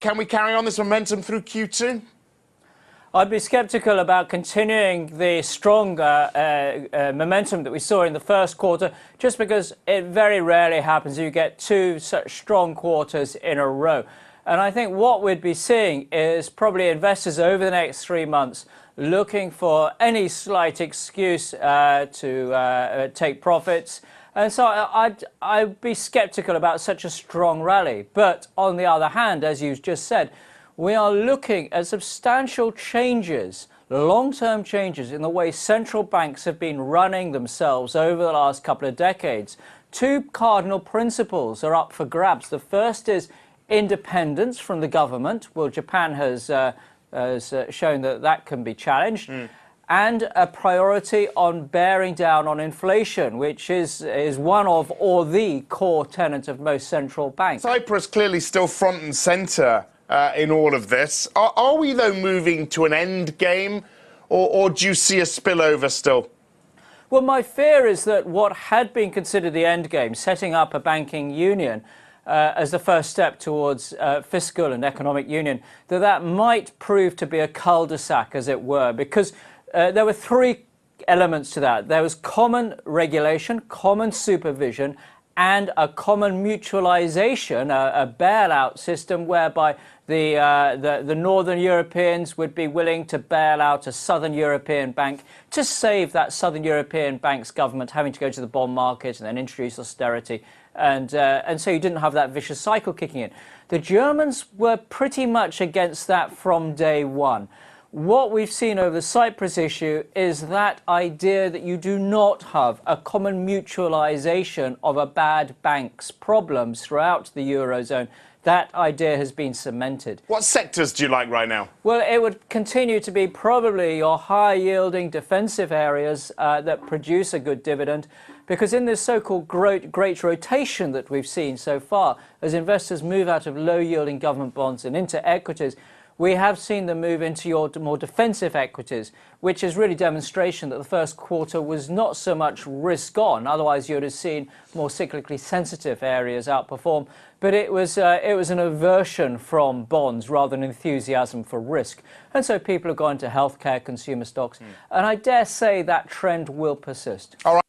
Can we carry on this momentum through Q2? I'd be sceptical about continuing the strong momentum that we saw in the first quarter, just because it very rarely happens you get two such strong quarters in a row. And I think what we'd be seeing is probably investors over the next 3 months looking for any slight excuse to take profits. And so I'd be sceptical about such a strong rally. But on the other hand, as you just said, we are looking at substantial changes, long-term changes in the way central banks have been running themselves over the last couple of decades. Two cardinal principles are up for grabs. The first is independence from the government. Well, Japan has shown that that can be challenged. And a priority on bearing down on inflation, which is one of, or the core tenet of most central banks. Cyprus clearly still front and centre in all of this. Are we, though, moving to an end game, or do you see a spillover still? Well, my fear is that what had been considered the end game, setting up a banking union as the first step towards fiscal and economic union, that might prove to be a cul-de-sac, as it were, because there were three elements to that. There was common regulation, common supervision, and a common mutualization, a bailout system whereby the Northern Europeans would be willing to bail out a Southern European bank to save that Southern European bank's government having to go to the bond market and then introduce austerity. And so you didn't have that vicious cycle kicking in. The Germans were pretty much against that from day one. What we've seen over the Cyprus issue is that idea that you do not have a common mutualization of a bad bank's problems throughout the Eurozone. That idea has been cemented. What sectors do you like right now? Well, it would continue to be probably your high-yielding defensive areas that produce a good dividend, because in this so-called great rotation that we've seen so far, as investors move out of low-yielding government bonds and into equities, we have seen them move into your more defensive equities, which is really demonstration that the first quarter was not so much risk on. Otherwise, you would have seen more cyclically sensitive areas outperform. But it was an aversion from bonds rather than enthusiasm for risk. And so people have gone to healthcare, consumer stocks. And I dare say that trend will persist. All right.